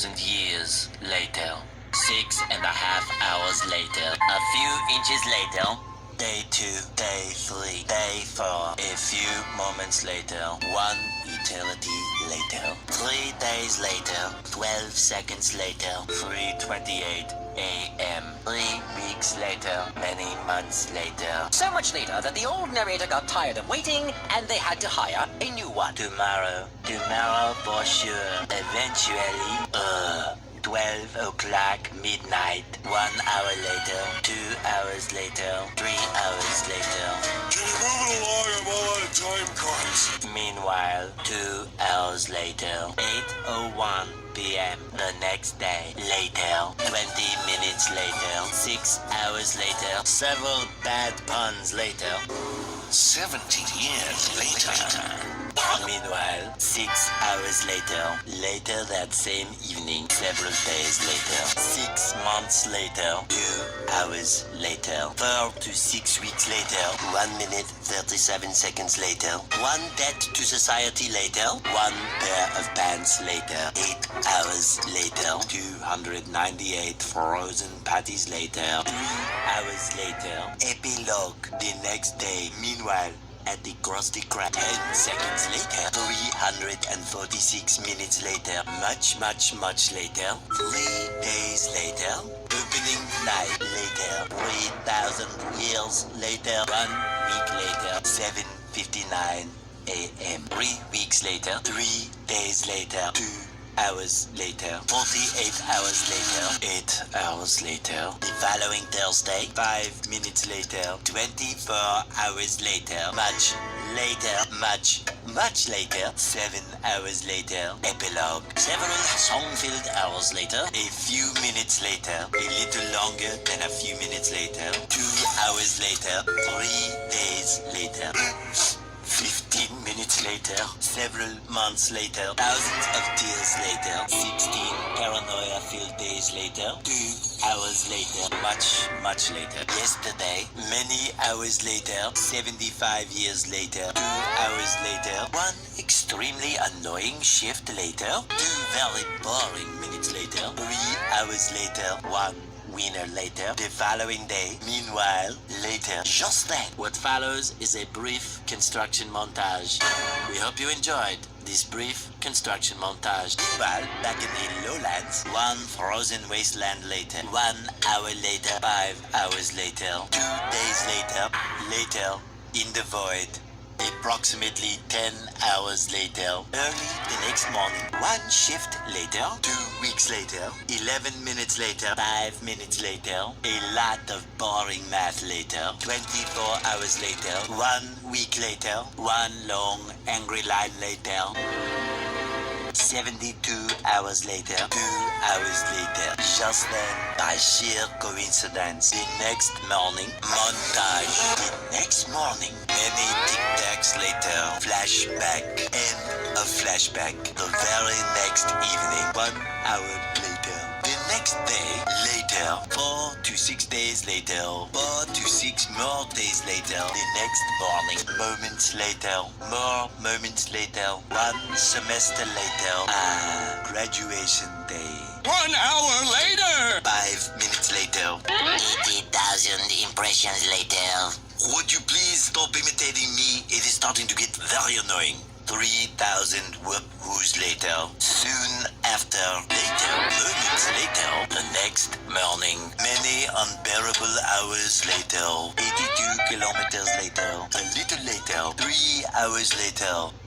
3,000 years later. 6.5 hours later. A few inches later. Day 2, day 3, day 4. A few moments later. 1 eternity later. 3 days later. 12 seconds later. 3:28 a.m. 3 weeks later. Many months later. So much later that the old narrator got tired of waiting and they had to hire a new one. Tomorrow for sure. Eventually, 12 o'clock midnight. 1 hour later. 2 hours later. 3 hours later. Can you move it along? I'm all out of time cards. Meanwhile, 2 hours later. 8:01 p.m. the next day. Later. 20 minutes later. 6 hours later. Several bad puns later. 70 years later. Meanwhile, 6 hours later. Later that same evening. Several days later. 6 months later. 2 hours later. 4 to 6 weeks later. 1 minute 37 seconds later. 1 debt to society later. 1 pair of pants later. 8 hours later. 298 frozen patties later. 3 hours later. Epilogue the next day. Meanwhile, at the Krusty Krab. 10 seconds later. 346 minutes later. Much later. 3 days later. Opening night later. 3,000 years later. 1 week later. 7:59 a.m. 3 weeks later. 3 days later. 2 hours later. 48 hours later. 8 hours later. The following Thursday. 5 minutes later. 24 hours later. Much later. 7 hours later. Epilogue. Several song-filled hours later. A few minutes later. A little longer than a few minutes later. 2 hours later. 3 days later. 15 minutes later. Several months later. Thousands of tears later. 16 paranoia-filled days later. 2 hours later. Much later. Yesterday. Many hours later. 75 years later. 2 hours later. 1 extremely annoying shift later. 2 very boring minutes later. 3 hours later. 1 winner later. The following day. Meanwhile, later. Just then. What follows is a brief construction montage. We hope you enjoyed this brief construction montage. Meanwhile, back in the lowlands. 1 frozen wasteland later. 1 hour later. 5 hours later. 2 days later. Later. In the void. Approximately 10 hours later. Early the next morning. 1 shift later. 2 weeks later. 11 minutes later. 5 minutes later. A lot of boring math later. 24 hours later. 1 week later. 1 long angry line later. 72 hours later. 2 hours later. Just then, by sheer coincidence, the next morning. Montage. The next morning. Many tic-tacs later. Flashback. End of flashback. The very next evening. 1 hour later. The next day. Later. 4 to 6 days later. 4 to 6 more days later. The next morning. Moments later. More moments later. 1 semester later. Graduation day. 1 hour later. 5 minutes later. 80,000 impressions later. Would you please stop imitating me? It is starting to get very annoying. 3,000 whoop-whoos later. Soon after. Later. Moments later. The next morning. Many unbearable hours later. 82 kilometers later. A little later. 3 hours later.